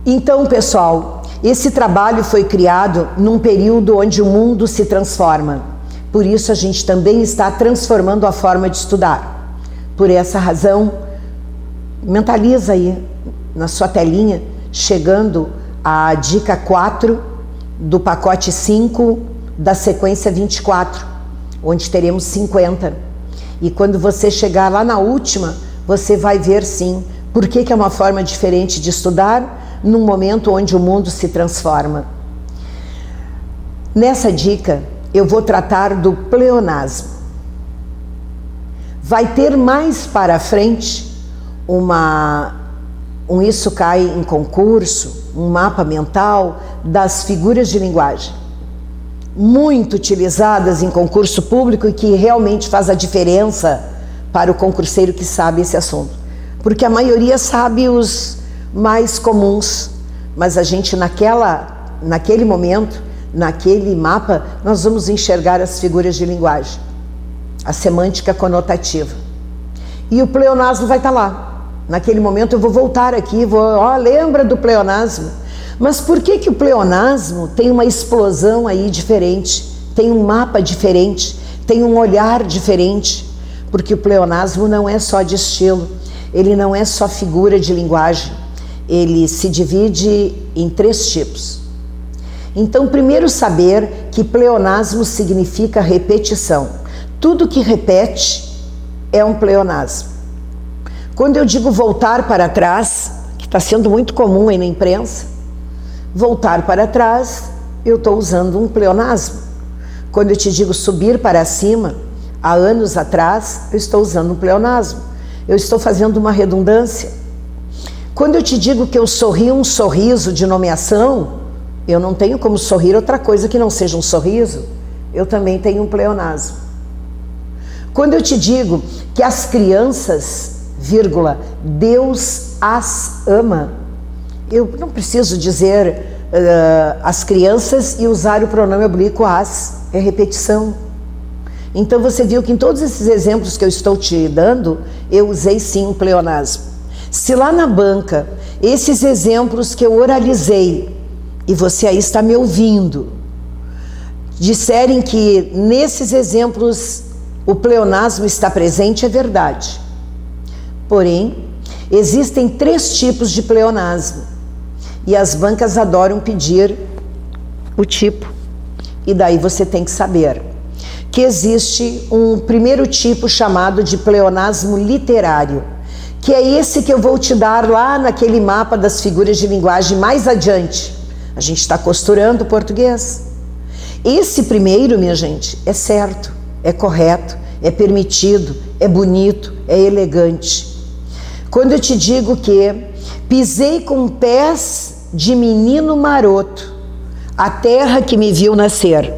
Então, pessoal, esse trabalho foi criado num período onde o mundo se transforma. Por isso a gente também está transformando a forma de estudar. Por essa razão, mentaliza aí na sua telinha, chegando a dica 4 do pacote 5 da sequência 24, onde teremos 50. E quando você chegar lá na última, você vai ver sim por que é uma forma diferente de estudar num momento onde o mundo se transforma. Nessa dica, eu vou tratar do pleonasmo. Vai ter mais para frente isso cai em concurso, um mapa mental das figuras de linguagem, muito utilizadas em concurso público e que realmente faz a diferença para o concurseiro que sabe esse assunto. Porque a maioria sabe os mais comuns, mas a gente naquele momento, naquele mapa, nós vamos enxergar as figuras de linguagem, a semântica conotativa. E o pleonasmo vai estar lá. Naquele momento eu vou voltar aqui, lembra do pleonasmo? Mas por que o pleonasmo tem uma explosão aí diferente, tem um mapa diferente, tem um olhar diferente? Porque o pleonasmo não é só de estilo, ele não é só figura de linguagem, ele se divide em 3 tipos. Então, primeiro saber que pleonasmo significa repetição. Tudo que repete é um pleonasmo. Quando eu digo voltar para trás, que está sendo muito comum aí na imprensa, voltar para trás, eu estou usando um pleonasmo. Quando eu te digo subir para cima, há anos atrás, eu estou usando um pleonasmo. Eu estou fazendo uma redundância. Quando eu te digo que eu sorri um sorriso de nomeação, eu não tenho como sorrir outra coisa que não seja um sorriso. Eu também tenho um pleonasmo. Quando eu te digo que as crianças, Deus as ama, eu não preciso dizer as crianças e usar o pronome oblíquo as, é repetição. Então você viu que em todos esses exemplos que eu estou te dando, eu usei sim um pleonasmo. Se lá na banca, esses exemplos que eu oralizei, e você aí está me ouvindo, disserem que nesses exemplos o pleonasmo está presente, é verdade. Porém, existem 3 tipos de pleonasmo e as bancas adoram pedir o tipo. E daí você tem que saber que existe um primeiro tipo chamado de pleonasmo literário, que é esse que eu vou te dar lá naquele mapa das figuras de linguagem mais adiante. A gente está costurando o português. Esse primeiro, minha gente, é certo, é correto, é permitido, é bonito, é elegante. Quando eu te digo que pisei com pés de menino maroto, a terra que me viu nascer.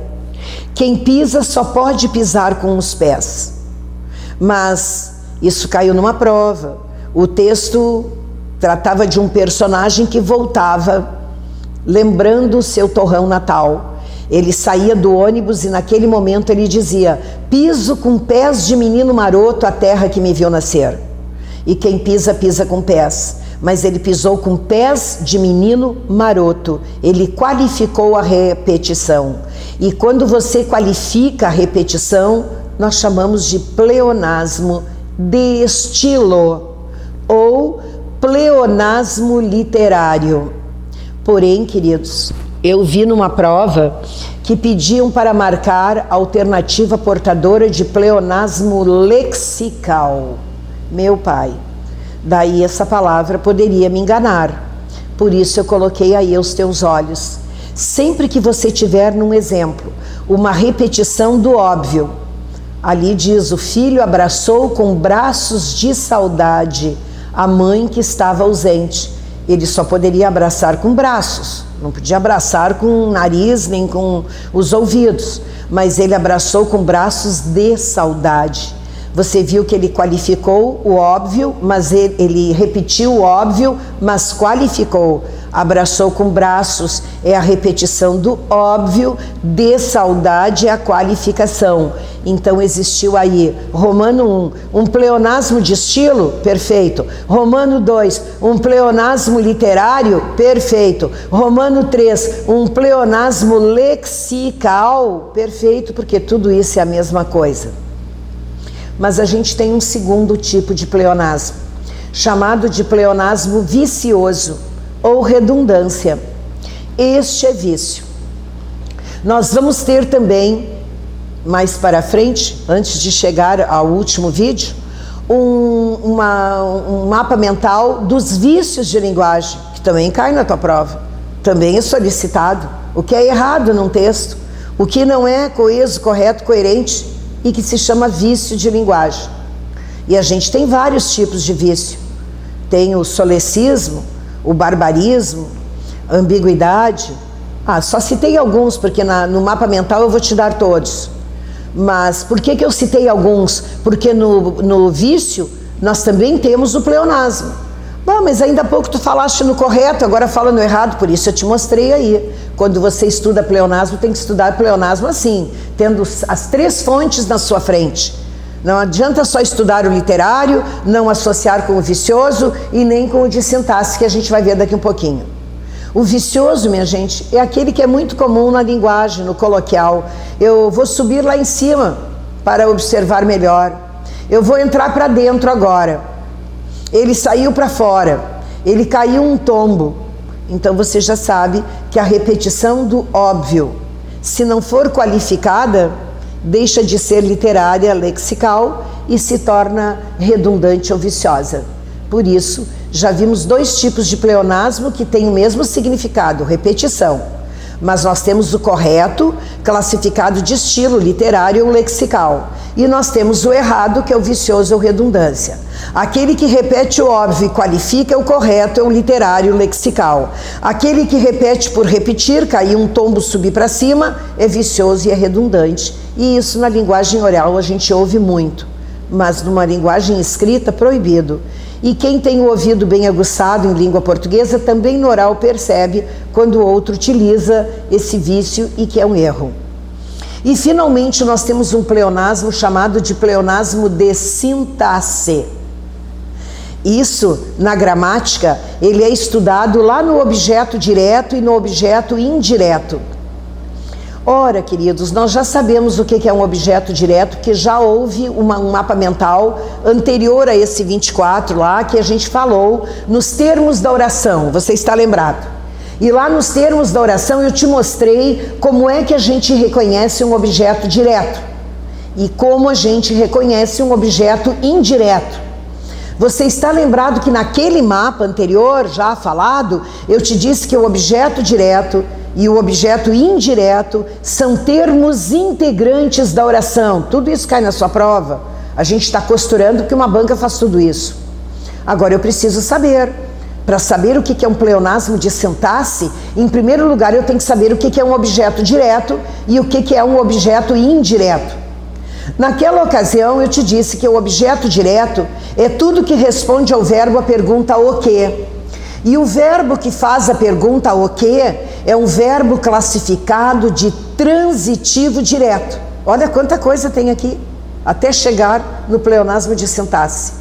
Quem pisa só pode pisar com os pés. Mas isso caiu numa prova. O texto tratava de um personagem que voltava, lembrando o seu torrão natal. Ele saía do ônibus e naquele momento ele dizia: piso com pés de menino maroto a terra que me viu nascer. E quem pisa, pisa com pés. Mas ele pisou com pés de menino maroto. Ele qualificou a repetição. E quando você qualifica a repetição, nós chamamos de pleonasmo de estilo ou pleonasmo literário. Porém, queridos, eu vi numa prova que pediam para marcar a alternativa portadora de pleonasmo lexical. Meu pai, daí essa palavra poderia me enganar. Por isso eu coloquei aí aos teus olhos. Sempre que você tiver num exemplo uma repetição do óbvio, ali diz: o filho abraçou com braços de saudade a mãe que estava ausente. Ele só poderia abraçar com braços, não podia abraçar com o nariz nem com os ouvidos, mas ele abraçou com braços de saudade. Você viu que ele qualificou o óbvio, mas ele repetiu o óbvio, mas qualificou. Abraçou com braços é a repetição do óbvio, de saudade é a qualificação. Então existiu aí, Romano 1, um pleonasmo de estilo, perfeito. Romano 2, um pleonasmo literário, perfeito. Romano 3, um pleonasmo lexical, perfeito, porque tudo isso é a mesma coisa. Mas a gente tem um segundo tipo de pleonasmo, chamado de pleonasmo vicioso ou redundância. Este é vício. Nós vamos ter também, mais para frente, antes de chegar ao último vídeo, um mapa mental dos vícios de linguagem, que também cai na tua prova, também é solicitado. O que é errado num texto, o que não é coeso, correto, coerente, e que se chama vício de linguagem. E a gente tem vários tipos de vício. Tem o solecismo, o barbarismo, a ambiguidade. Só citei alguns, porque no mapa mental eu vou te dar todos. Mas por que eu citei alguns? Porque no vício nós também temos o pleonasmo. Bom, mas ainda há pouco tu falaste no correto, agora fala no errado, por isso eu te mostrei aí. Quando você estuda pleonasmo, tem que estudar pleonasmo assim, tendo as 3 fontes na sua frente. Não adianta só estudar o literário, não associar com o vicioso e nem com o de sintaxe, que a gente vai ver daqui um pouquinho. O vicioso, minha gente, é aquele que é muito comum na linguagem, no coloquial. Eu vou subir lá em cima para observar melhor. Eu vou entrar para dentro agora. Ele saiu para fora. Ele caiu um tombo. Então você já sabe que a repetição do óbvio, se não for qualificada, deixa de ser literária, lexical e se torna redundante ou viciosa. Por isso, já vimos 2 tipos de pleonasmo que têm o mesmo significado, repetição. Mas nós temos o correto, classificado de estilo literário ou lexical. E nós temos o errado, que é o vicioso ou redundância. Aquele que repete o óbvio e qualifica é o correto, é o literário lexical. Aquele que repete por repetir, cair um tombo, subir para cima, é vicioso e é redundante. E isso na linguagem oral a gente ouve muito, mas numa linguagem escrita, proibido. E quem tem o ouvido bem aguçado em língua portuguesa, também no oral percebe quando o outro utiliza esse vício e que é um erro. E finalmente nós temos um pleonasmo chamado de pleonasmo de sintaxe. Isso, na gramática, ele é estudado lá no objeto direto e no objeto indireto. Ora, queridos, nós já sabemos o que é um objeto direto, que já houve um mapa mental anterior a esse 24 lá, que a gente falou nos termos da oração, você está lembrado? E lá nos termos da oração eu te mostrei como é que a gente reconhece um objeto direto e como a gente reconhece um objeto indireto. Você está lembrado que naquele mapa anterior, já falado, eu te disse que o objeto direto e o objeto indireto são termos integrantes da oração. Tudo isso cai na sua prova. A gente está costurando porque uma banca faz tudo isso. Agora eu preciso saber. Para saber o que é um pleonasmo de sintaxe, em primeiro lugar eu tenho que saber o que é um objeto direto e o que é um objeto indireto. Naquela ocasião eu te disse que o objeto direto é tudo que responde ao verbo a pergunta o quê. E o verbo que faz a pergunta o quê é um verbo classificado de transitivo direto. Olha quanta coisa tem aqui, até chegar no pleonasmo de sintaxe.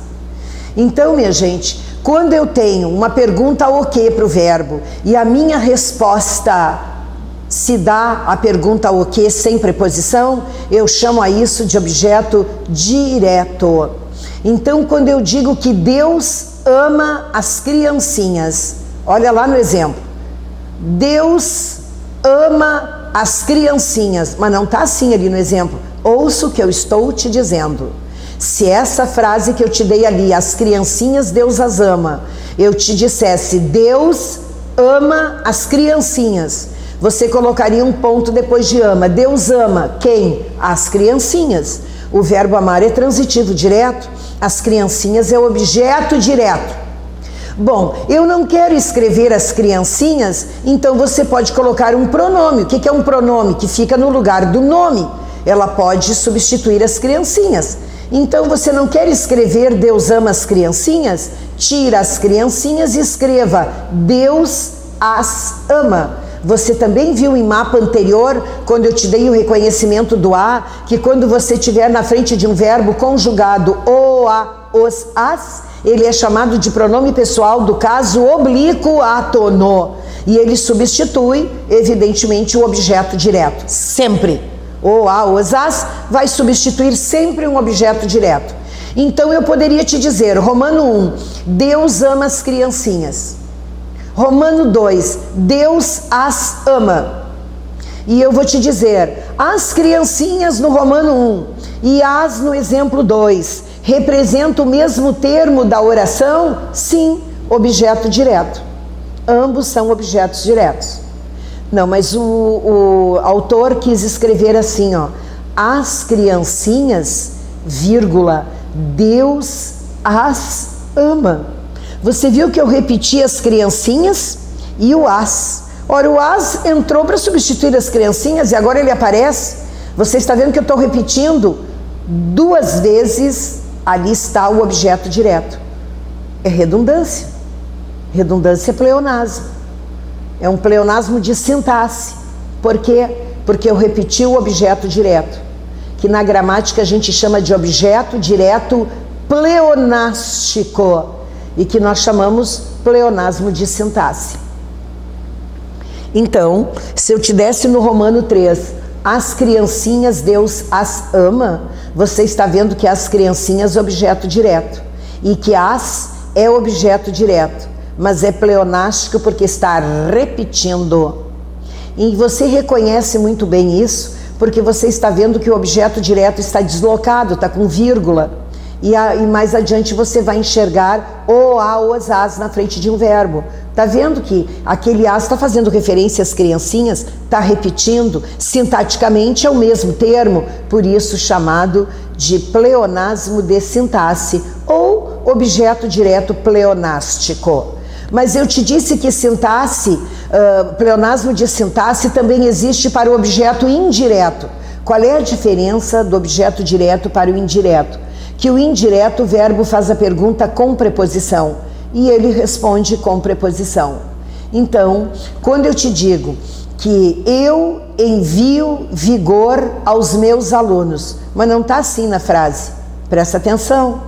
Então, minha gente, quando eu tenho uma pergunta o quê para o verbo e a minha resposta se dá a pergunta o quê sem preposição, eu chamo a isso de objeto direto. Então, quando eu digo que Deus ama as criancinhas, olha lá no exemplo, Deus ama as criancinhas, mas não está assim ali no exemplo, ouça o que eu estou te dizendo. Se essa frase que eu te dei ali, as criancinhas Deus as ama, eu te dissesse Deus ama as criancinhas, você colocaria um ponto depois de ama. Deus ama quem? As criancinhas. O verbo amar é transitivo direto, as criancinhas é objeto direto. Bom, eu não quero escrever as criancinhas, então você pode colocar um pronome. O que é um pronome? Que fica no lugar do nome. Ela pode substituir as criancinhas. Então você não quer escrever Deus ama as criancinhas? Tira as criancinhas e escreva Deus as ama. Você também viu em mapa anterior, quando eu te dei o reconhecimento do a, que quando você estiver na frente de um verbo conjugado o, a, os, as, ele é chamado de pronome pessoal do caso oblíquo átono. E ele substitui, evidentemente, o objeto direto. Sempre. O, a, os, as vai substituir sempre um objeto direto. Então eu poderia te dizer, Romano 1, Deus ama as criancinhas. Romano 2, Deus as ama. E eu vou te dizer, as criancinhas no Romano 1 e as no exemplo 2 representam o mesmo termo da oração? Sim, objeto direto. Ambos são objetos diretos. Não, mas o autor quis escrever assim, ó, as criancinhas, vírgula, Deus as ama. Você viu que eu repeti as criancinhas e o as. Ora, o as entrou para substituir as criancinhas e agora ele aparece. Você está vendo que eu estou repetindo 2 vezes, ali está o objeto direto. É redundância. Redundância é pleonasmo. É um pleonasmo de sintaxe. Por quê? Porque eu repeti o objeto direto, que na gramática a gente chama de objeto direto pleonástico, e que nós chamamos pleonasmo de sintaxe. Então, se eu te desse no Romano 3, as criancinhas Deus as ama, você está vendo que as criancinhas é objeto direto, e que as é objeto direto, mas é pleonástico porque está repetindo. E você reconhece muito bem isso, porque você está vendo que o objeto direto está deslocado, está com vírgula. E mais adiante você vai enxergar o, a, os, as na frente de um verbo. Está vendo que aquele as está fazendo referência às criancinhas, está repetindo, sintaticamente é o mesmo termo, por isso chamado de pleonasmo de sintaxe ou objeto direto pleonástico. Mas eu te disse que sintaxe, pleonasmo de sintaxe também existe para o objeto indireto. Qual é a diferença do objeto direto para o indireto? Que o indireto, o verbo faz a pergunta com preposição e ele responde com preposição. Então, quando eu te digo que eu envio vigor aos meus alunos, mas não está assim na frase, presta atenção.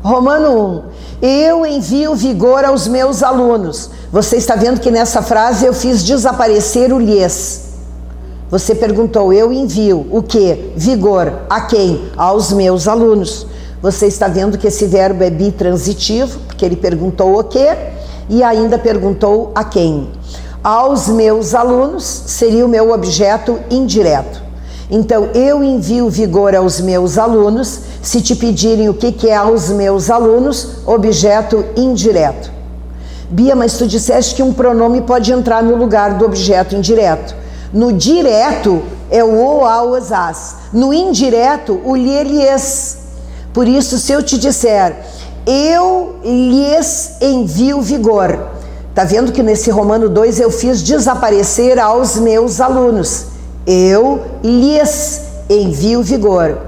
Romano 1, eu envio vigor aos meus alunos. Você está vendo que nessa frase eu fiz desaparecer o lhes. Você perguntou, eu envio o quê? Vigor. A quem? Aos meus alunos. Você está vendo que esse verbo é bitransitivo, porque ele perguntou o quê e ainda perguntou a quem. Aos meus alunos seria o meu objeto indireto. Então, eu envio vigor aos meus alunos. Se te pedirem o que é aos meus alunos, objeto indireto. Bia, mas tu disseste que um pronome pode entrar no lugar do objeto indireto. No direto é o, a, os, as. No indireto, o lhe, lhes. Por isso, se eu te disser, eu lhes envio vigor. Está vendo que nesse Romano 2 eu fiz desaparecer aos meus alunos. Eu lhes envio vigor.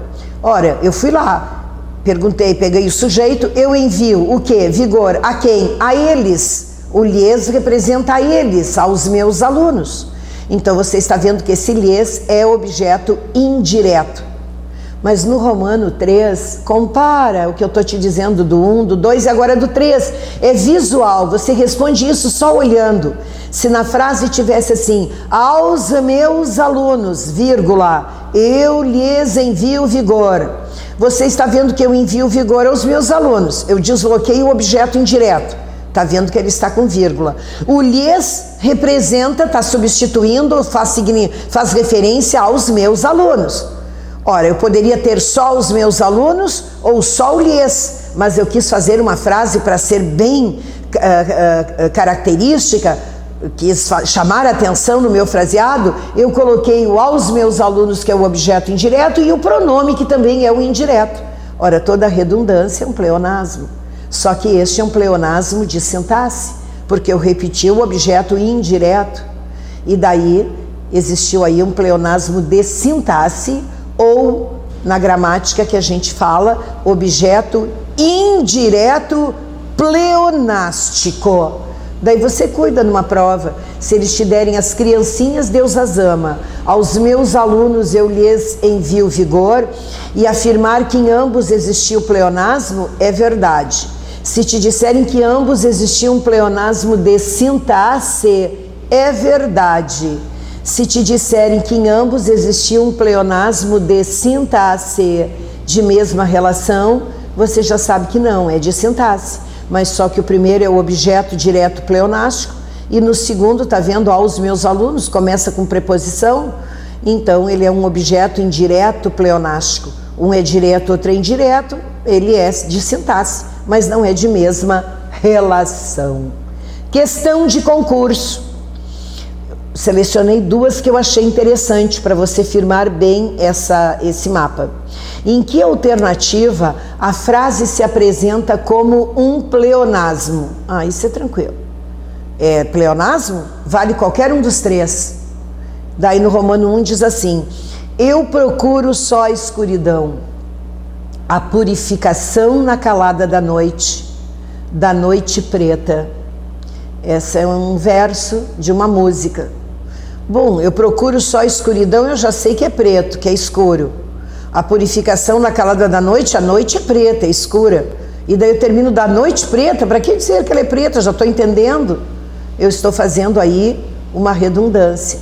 Ora, eu fui lá, perguntei, peguei o sujeito, eu envio o quê? Vigor. A quem? A eles. O lhes representa a eles, aos meus alunos. Então você está vendo que esse lhes é objeto indireto. Mas no Romano 3, compara o que eu estou te dizendo do 1, do 2 e agora do 3. É visual, você responde isso só olhando. Se na frase tivesse assim, aos meus alunos, vírgula, eu lhes envio vigor. Você está vendo que eu envio vigor aos meus alunos. Eu desloquei o objeto indireto. Está vendo que ele está com vírgula. O lhes representa, está substituindo, faz referência aos meus alunos. Ora, eu poderia ter só os meus alunos ou só o lhes, mas eu quis fazer uma frase para ser bem característica, quis chamar a atenção no meu fraseado, eu coloquei o aos meus alunos, que é o objeto indireto, e o pronome, que também é o indireto. Ora, toda redundância é um pleonasmo, só que este é um pleonasmo de sintaxe, porque eu repeti o objeto indireto, e daí existiu aí um pleonasmo de sintaxe, ou na gramática que a gente fala objeto indireto pleonástico. Daí você cuida numa prova. Se eles te derem as criancinhas, Deus as ama. Aos meus alunos eu lhes envio vigor. E afirmar que em ambos existia o pleonasmo é verdade. Se te disserem que ambos existiam um pleonasmo de sintaxe, é verdade. Se te disserem que em ambos existia um pleonasmo de sintaxe de mesma relação, você já sabe que não, é de sintaxe. Mas só que o primeiro é o objeto direto pleonástico e no segundo, tá vendo, aos meus alunos, começa com preposição, então ele é um objeto indireto pleonástico. Um é direto, outro é indireto, ele é de sintaxe, mas não é de mesma relação. Questão de concurso. Selecionei duas que eu achei interessante para você firmar bem esse mapa. Em que alternativa a frase se apresenta como um pleonasmo? Isso é tranquilo. Pleonasmo? Vale qualquer um dos três. Daí no Romano 1 diz assim: eu procuro só a escuridão, a purificação na calada da noite preta. Esse é um verso de uma música. Bom, eu procuro só a escuridão, eu já sei que é preto, que é escuro. A purificação na calada da noite, a noite é preta, é escura. E daí eu termino da noite preta, para que dizer que ela é preta? Eu já estou entendendo. Eu estou fazendo aí uma redundância.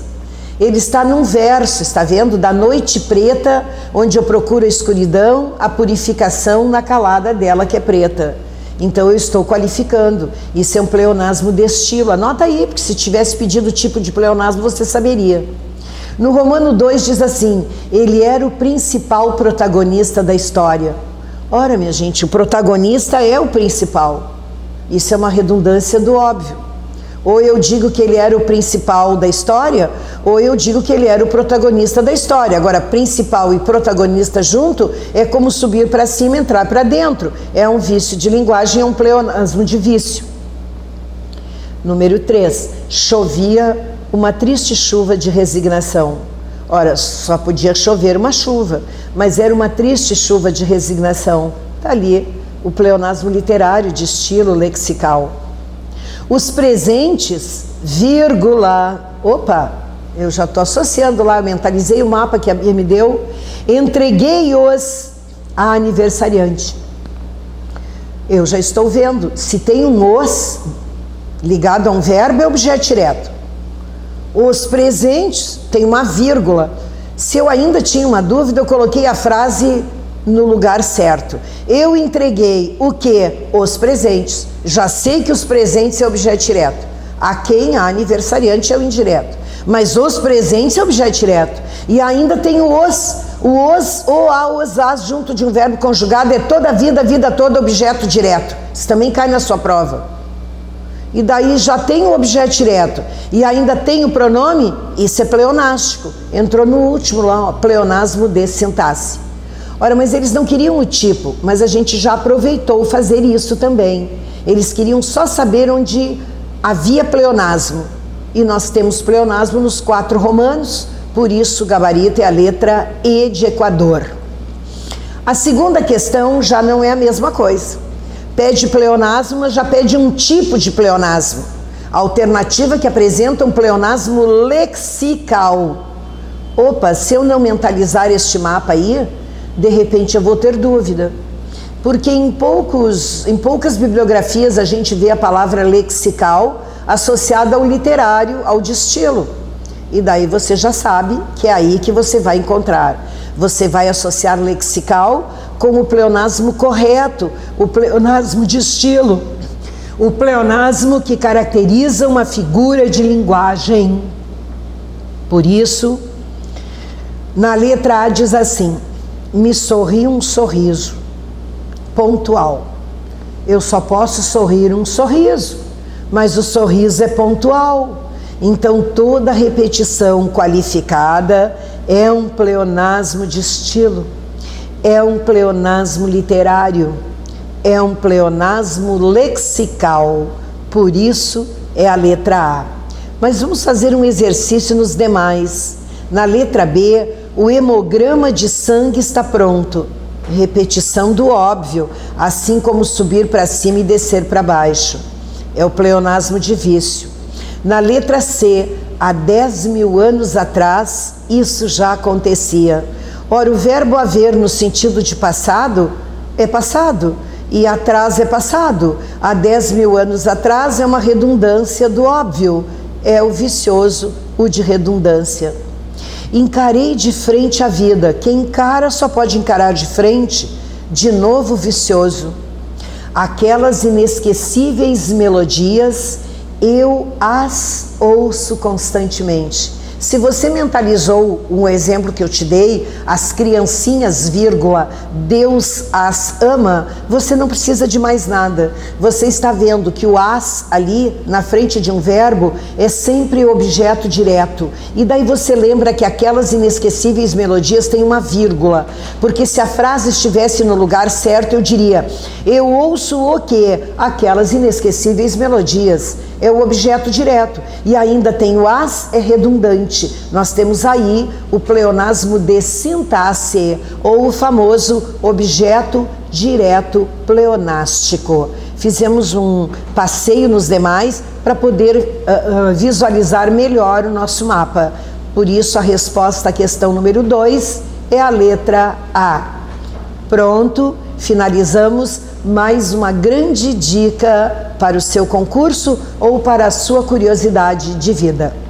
Ele está num verso, está vendo? Da noite preta, onde eu procuro a escuridão, a purificação na calada dela, que é preta. Então eu estou qualificando. Isso é um pleonasmo de estilo. Anota aí, porque se tivesse pedido o tipo de pleonasmo, você saberia. No Romano 2 diz assim: ele era o principal protagonista da história. Ora, minha gente, o protagonista é o principal. Isso é uma redundância do óbvio. Ou eu digo que ele era o principal da história, ou eu digo que ele era o protagonista da história. Agora, principal e protagonista junto é como subir para cima e entrar para dentro. É um vício de linguagem, é um pleonasmo de vício. Número 3. Chovia uma triste chuva de resignação. Ora, só podia chover uma chuva, mas era uma triste chuva de resignação. Está ali o pleonasmo literário de estilo lexical. Os presentes, vírgula, opa, eu já estou associando lá, eu mentalizei o mapa que a Bia me deu, entreguei-os à aniversariante. Eu já estou vendo, se tem um os ligado a um verbo, é objeto direto. Os presentes, tem uma vírgula. Se eu ainda tinha uma dúvida, eu coloquei a frase no lugar certo. Eu entreguei o quê? Os presentes. Já sei que os presentes é objeto direto. A quem? A aniversariante é o indireto. Mas os presentes é objeto direto. E ainda tem o os. O os, ou a, os, as, junto de um verbo conjugado, é toda a vida toda objeto direto. Isso também cai na sua prova. E daí já tem o objeto direto. E ainda tem o pronome, isso é pleonástico. Entrou no último lá, ó, pleonasmo de sintaxe. Ora, mas eles não queriam o tipo, mas a gente já aproveitou fazer isso também. Eles queriam só saber onde havia pleonasmo. E nós temos pleonasmo nos 4 romanos, por isso o gabarito é a letra E de Equador. A segunda questão já não é a mesma coisa. Pede pleonasmo, mas já pede um tipo de pleonasmo. A alternativa que apresenta um pleonasmo lexical. Opa, se eu não mentalizar este mapa aí, de repente eu vou ter dúvida. Porque em poucas bibliografias a gente vê a palavra lexical associada ao literário, ao de estilo. E daí você já sabe que é aí que você vai encontrar. Você vai associar lexical com o pleonasmo correto, o pleonasmo de estilo, o pleonasmo que caracteriza uma figura de linguagem. Por isso, na letra A diz assim: me sorri um sorriso pontual. Eu só posso sorrir um sorriso, mas o sorriso é pontual. Então toda repetição qualificada é um pleonasmo de estilo, é um pleonasmo literário, é um pleonasmo lexical. Por isso é a letra A. Mas vamos fazer um exercício nos demais. Na letra B, o hemograma de sangue está pronto. Repetição do óbvio, assim como subir para cima e descer para baixo. É o pleonasmo de vício. Na letra C, há 10 mil anos atrás, isso já acontecia. Ora, o verbo haver no sentido de passado é passado e atrás é passado. Há 10 mil anos atrás é uma redundância do óbvio, é o vicioso, o de redundância. Encarei de frente a vida. Quem encara só pode encarar de frente, de novo vicioso. Aquelas inesquecíveis melodias, eu as ouço constantemente. Se você mentalizou um exemplo que eu te dei, as criancinhas, vírgula, Deus as ama, você não precisa de mais nada. Você está vendo que o as ali, na frente de um verbo, é sempre objeto direto. E daí você lembra que aquelas inesquecíveis melodias têm uma vírgula. Porque se a frase estivesse no lugar certo, eu diria, eu ouço o quê? Aquelas inesquecíveis melodias. É o objeto direto. E ainda tem o as, é redundante. Nós temos aí o pleonasmo de sintaxe, ou o famoso objeto direto pleonástico. Fizemos um passeio nos demais para poder visualizar melhor o nosso mapa. Por isso a resposta à questão número 2 é a letra A. Pronto, finalizamos mais uma grande dica para o seu concurso ou para a sua curiosidade de vida.